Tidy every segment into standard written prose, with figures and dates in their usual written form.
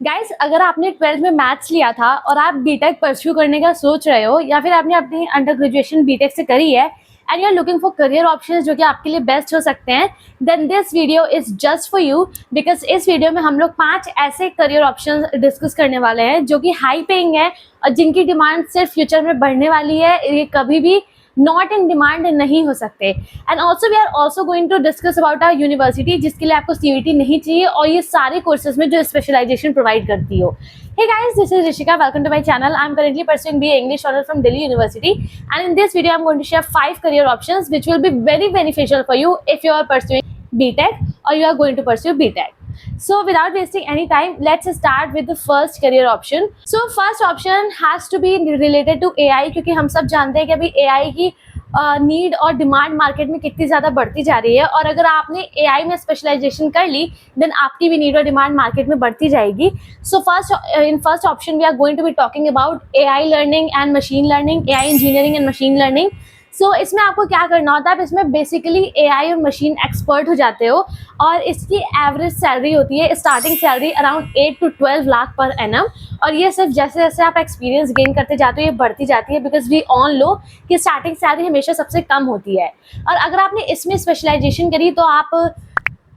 Guys, अगर आपने 12th में मैथ्स लिया था और आप बीटेक परस्यू करने का सोच रहे हो या फिर आपने अपनी अंडर ग्रेजुएशन बीटेक से करी है and you are looking for career options जो कि आपके लिए बेस्ट हो सकते हैं, then this video is just for you. Because इस वीडियो में हम लोग 5 ऐसे करियर ऑप्शंस डिस्कस करने वाले हैं जो कि हाई पेइंग है और जिनकी डिमांड सिर्फ फ्यूचर में बढ़ने वाली है। ये कभी भी नॉट इन डिमांड नहीं हो सकते। And also we are also going to discuss about our university जिसके लिए आपको सीयूईटी नहीं चाहिए और ये सारे कोर्सेज में जो स्पेशलाइजेशन प्रोवाइड करती हो। Hey guys, this is Rishika. Welcome to my channel. I'm currently pursuing BA English honor from Delhi University, and in this video I'm going to share 5 career options which will be very beneficial for you if you are pursuing BTech or you are going to pursue BTech. So without wasting any time, let's start with the first career option. So first option has to be related to AI, क्योंकि हम सब जानते हैं कि अभी AI की need और demand market में कितनी ज़्यादा बढ़ती जा रही है और अगर आपने AI में स्पेशलाइजेशन कर ली देन आपकी भी नीड और डिमांड मार्केट में बढ़ती जाएगी। So first option we are going to be talking about AI learning and machine learning, AI engineering and machine learning. So इसमें आपको क्या करना होता है, आप इसमें बेसिकली AI और मशीन एक्सपर्ट हो जाते हो और इसकी एवरेज सैलरी होती है, starting salary around 8 to 12 lakh per annum. और ये सिर्फ जैसे जैसे आप एक्सपीरियंस गेन करते जाते हो ये बढ़ती जाती है, बिकॉज वी ऑल नो कि स्टार्टिंग सैलरी हमेशा सबसे कम होती है। और अगर आपने इसमें स्पेशलाइजेशन करी तो आप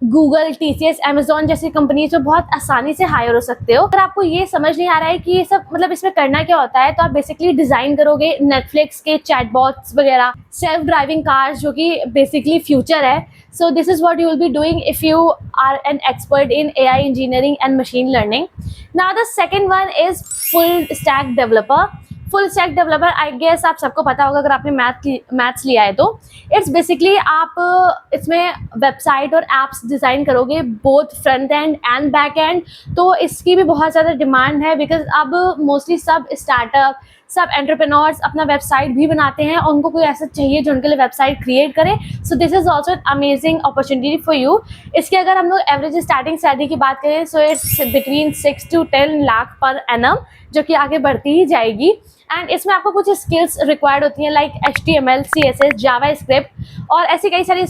गूगल, TCS, अमेजोन जैसी कंपनीज में बहुत आसानी से हायर हो सकते हो। अगर आपको ये समझ नहीं आ रहा है कि ये सब मतलब इसमें करना क्या होता है, तो आप बेसिकली डिजाइन करोगे नेटफ्लिक्स के चैटबॉट्स वगैरह, सेल्फ ड्राइविंग कार्स जो कि बेसिकली फ्यूचर है। So this is what you will be doing if you are an expert in AI engineering and machine learning. Now the second one is full stack developer. Full stack developer I guess आप सबको पता होगा अगर आपने maths लिया है तो it's basically आप इसमें वेबसाइट और एप्स डिज़ाइन करोगे, both front end and back and. तो इसकी भी बहुत ज़्यादा डिमांड है बिकॉज अब मोस्टली सब स्टार्टअप, सब एंटरप्रेन्योर्स अपना वेबसाइट भी बनाते हैं और उनको कोई ऐसा चाहिए जो उनके लिए वेबसाइट क्रिएट करे। सो this is also an amazing opportunity for you. इसके अगर हम लोग एवरेज स्टार्टिंग सैलरी की बात करें so it's between 6 to 10 lakh per annum, जो कि आगे बढ़ती ही जाएगी। एंड इसमें आपको कुछ स्किल्स रिक्वायर्ड होती हैं लाइक HTML, CSS, जावा स्क्रिप्ट और ऐसी कई सारी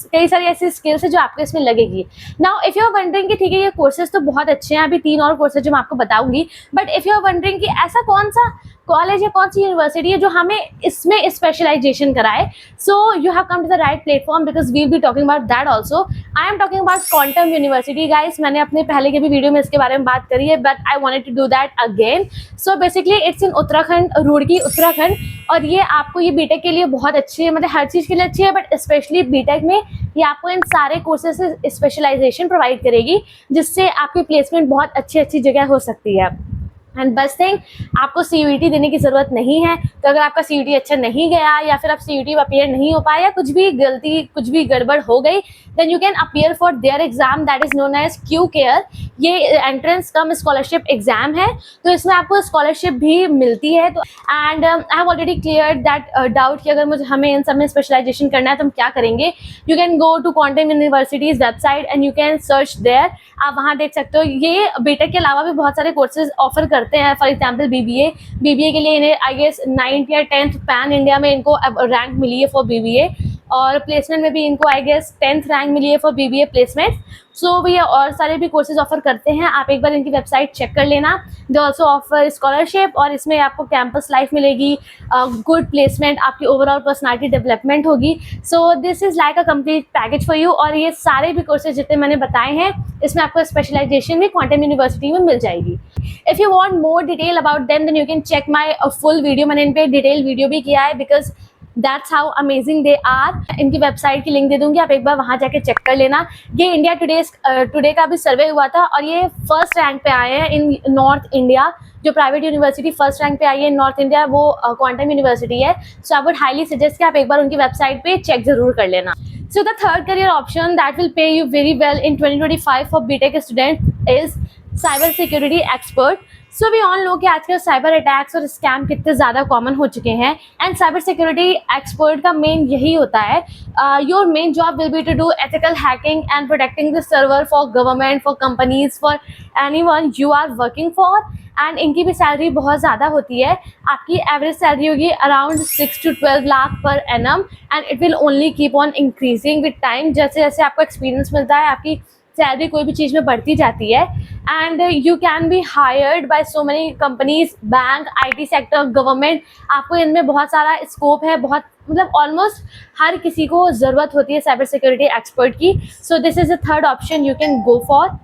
कई सारी ऐसी स्किल्स है जो आपको इसमें लगेगी। Now if you are wondering कि ठीक है ये कोर्सेज तो बहुत अच्छे हैं, अभी 3 और कोर्सेज जो मैं आपको बताऊंगी, but if you are wondering कि ऐसा कौन सा कॉलेज है, कौन सी यूनिवर्सिटी है जो हमें इसमें स्पेशलाइजेशन कराए, so you have come to the right platform because we will be talking about that also. I am talking about quantum university guys. मैंने अपने पहले के भी वीडियो में इसके बारे में बात करी है but I wanted to do that again. So basically it's in Uttarakhand, Roorkee Uttarakhand, और ये आपको ये बीटेक के लिए बहुत अच्छी है, मतलब हर चीज़ के लिए अच्छी है बट स्पेशली बीटेक में ये आपको इन सारे कोर्सेज से स्पेशलाइजेशन प्रोवाइड करेगी जिससे आपकी प्लेसमेंट बहुत अच्छी अच्छी जगह हो सकती है। एंड बस थिंग, आपको CUET देने की ज़रूरत नहीं है। तो अगर आपका CUET अच्छा नहीं गया या फिर आप CUET अपीयर नहीं हो पाया या कुछ भी गलती, कुछ भी गड़बड़ हो गई, then you can appear for their exam that is known as QCare। ये एंट्रेंस कम स्कॉलरशिप एग्जाम है, तो इसमें आपको स्कॉलरशिप भी मिलती है। तो and I have already clear that doubt कि अगर हमें इन सब में स्पेशलाइजेशन करना है तो हम क्या करेंगे। You can go to quantum university's website and you can search there. आप वहाँ देख सकते हो ये बीटेक के अलावा भी बहुत सारे कोर्सेज ऑफर करते हैं। फॉर एग्जाम्पल BBA के लिए इन्हें आई गेस 9th या 10th पैन इंडिया में इनको रैंक मिली है फॉर BBA, और प्लेसमेंट में भी इनको आई गेस 10th रैंक मिली है फॉर BBA प्लेसमेंट। सो भी और सारे भी कोर्सेज ऑफर करते हैं, आप एक बार इनकी वेबसाइट चेक कर लेना। दे ऑल्सो ऑफर स्कॉलरशिप और इसमें आपको कैंपस लाइफ मिलेगी, गुड प्लेसमेंट, आपकी ओवरऑल पर्सनालिटी डेवलपमेंट होगी। So this is like a complete package for you. और ये सारे भी कोर्सेज जितने मैंने बताए हैं इसमें आपको स्पेशलाइजेशन भी क्वांटम यूनिवर्सिटी में मिल जाएगी। If you want more detail about then you can check my full video. मैंने इन पर डिटेल वीडियो भी किया है because that's how amazing they are. इनकी वेबसाइट की लिंक दे दूंगी, आप एक बार वहाँ जाके चेक कर लेना। ये इंडिया टुडे का भी सर्वे हुआ था और ये फर्स्ट रैंक पे आए हैं इन नॉर्थ इंडिया। जो प्राइवेट यूनिवर्सिटी फर्स्ट रैंक पे आई है इन नॉर्थ इंडिया वो क्वांटम यूनिवर्सिटी है। सो आई वुड हाईली सजेस्ट कि आप एक बार उनकी वेबसाइट पे चेक जरूर कर लेना। So the third career option that will pay you very well in 2025 for BTech student is cyber security expert. So we all know कि आजकल साइबर अटैक्स और स्कैम कितने ज़्यादा कॉमन हो चुके हैं एंड साइबर सिक्योरिटी एक्सपर्ट का main यही होता है। Your main job will be to do ethical hacking and protecting the server for government, for companies, for anyone you are working for. And इनकी भी सैलरी बहुत ज़्यादा होती है, आपकी एवरेज सैलरी होगी around 6 to 12 lakh per annum and it will only keep on increasing with time. जैसे जैसे आपको एक्सपीरियंस मिलता है, आपकी सैलरी कोई भी चीज़ में बढ़ती जाती है, and you can be hired by so many companies, bank, IT sector, government, आपको इनमें बहुत सारा स्कोप है, बहुत मतलब ऑलमोस्ट हर किसी को ज़रूरत होती है साइबर सिक्योरिटी एक्सपर्ट की. So this is the third option you can go for.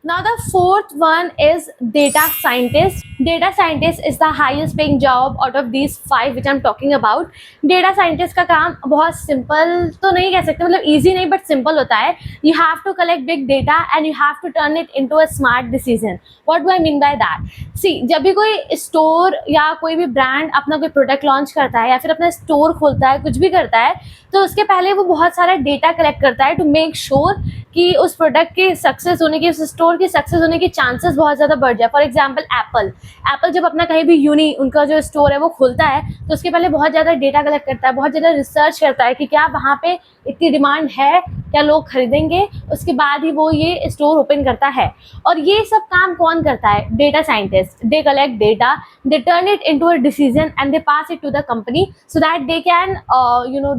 Now the fourth one is data scientist. Data scientist is the highest paying job out of these 5 which I'm talking about. Data scientist का काम बहुत simple तो नहीं कह सकते, मतलब easy नहीं but simple होता है. You have to collect big data and you have to turn it into a smart decision. What do I mean by that? See, जब भी कोई स्टोर या कोई भी ब्रांड अपना कोई प्रोडक्ट लॉन्च करता है या फिर अपना स्टोर खोलता है, कुछ भी करता है, तो उसके पहले वो बहुत सारा डेटा कलेक्ट करता है टू मेक श्योर कि उस प्रोडक्ट के सक्सेस होने की, उस स्टोर की सक्सेस होने की चांसेस बहुत ज़्यादा बढ़ जाए. फॉर एग्जांपल एप्पल जब अपना कहीं भी उनका जो स्टोर है वो खोलता है, तो उसके पहले बहुत ज़्यादा डेटा कलेक्ट करता है, बहुत ज़्यादा रिसर्च करता है कि क्या वहाँ पे इतनी डिमांड है, क्या लोग खरीदेंगे, उसके बाद ही वो ये स्टोर ओपन करता है. और ये सब काम कौन करता है? Data scientist. They collect data, they turn it into a decision and they pass it to the company so that they can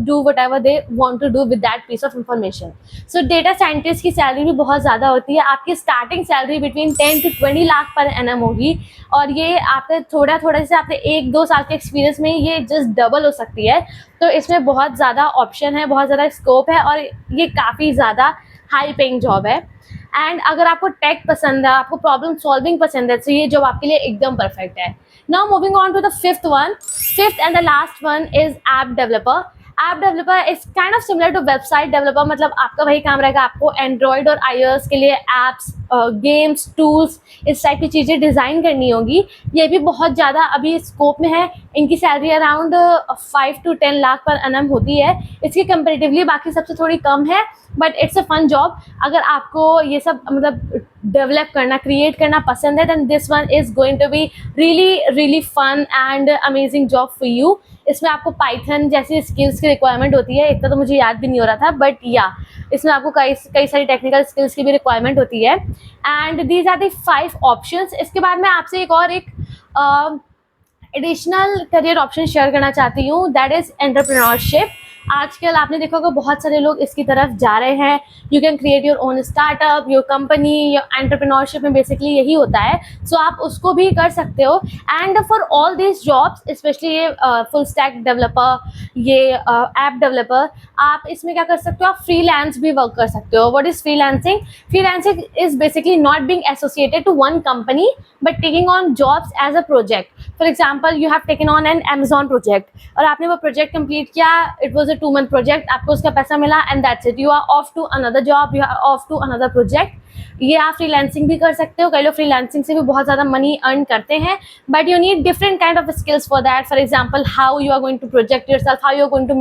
do whatever they want to do with that piece of information. So data scientist की salary भी बहुत ज़्यादा होती है. आपकी starting salary between 10 to 20 lakh per annum होगी, और ये आपके थोड़ा जैसे आपने 1-2 साल के एक्सपीरियंस में ये जस्ट डबल हो सकती है. तो इसमें बहुत ज़्यादा ऑप्शन है, बहुत ज़्यादा स्कोप है, और ये काफ़ी ज़्यादा हाई पेइंग जॉब है. एंड अगर आपको टेक पसंद है, आपको प्रॉब्लम सॉल्विंग पसंद है, तो ये जॉब आपके लिए एकदम परफेक्ट है. Now moving on to the fifth and the last one is app developer. App developer is kind of similar to website developer. मतलब आपका वही काम रहेगा, आपको एंड्रॉयड और iOS के लिए एप्स, गेम्स, टूल्स, इस टाइप की चीज़ें डिज़ाइन करनी होगी. ये भी बहुत ज़्यादा अभी स्कोप में है. इनकी salary around 5 to 10 lakh per annum होती है. इसकी कंपेरेटिवली बाकी सबसे थोड़ी कम है, but it's a fun job. अगर आपको ये सब मतलब डेवलप करना, क्रिएट करना पसंद है, then this one is going to be really fun and amazing job for you. इसमें आपको पाइथन जैसी स्किल्स की रिक्वायरमेंट होती है. इतना तो मुझे याद भी नहीं हो रहा था, बट या इसमें आपको कई सारी टेक्निकल स्किल्स की भी रिक्वायरमेंट होती है. And these are the 5 options. इसके बाद मैं आपसे एक एडिशनल करियर ऑप्शन शेयर करना चाहती हूँ, दैट इज़ एंटरप्रेन्योरशिप. आजकल आपने देखा होगा बहुत सारे लोग इसकी तरफ जा रहे हैं. You can create your own startup, your company. Your entrepreneurship में बेसिकली यही होता है. सो आप उसको भी कर सकते हो. And for all this jobs, specially ये फुल स्टैक डेवलपर, ये ऐप डेवलपर, आप इसमें क्या कर सकते हो? आप फ्रीलांस भी वर्क कर सकते हो. What is freelancing? Freelancing is basically not being associated to one company but taking on jobs as a project. For example, you have taken on an Amazon project, और आपने वो प्रोजेक्ट कंप्लीट किया. It was a 2-month project, आपको उसका पैसा मिला, and that's it. You are off to another job, you are off to another project. ये आप फ्रीलांसिंग भी कर सकते हो. कई लोग फ्रीलांसिंग से भी बहुत ज़्यादा मनी अर्न करते हैं, but you need different kind of skills for that. For example, how you are going to project yourself, how you are going to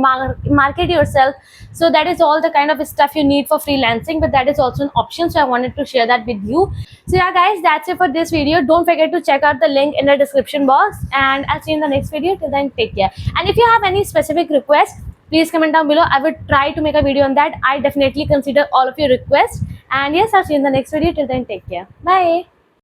market yourself. So that is all the kind of stuff you need for freelancing, but that is also an option, so I wanted to share that with you. So yeah guys, that's it for this video. Don't forget to check out the link in the description box, and I'll see you in the next video. Till then, take care. And if you have any specific requests, please comment down below. I would try to make a video on that. I definitely consider all of your requests. And yes, I'll see you in the next video. Till then, take care. Bye.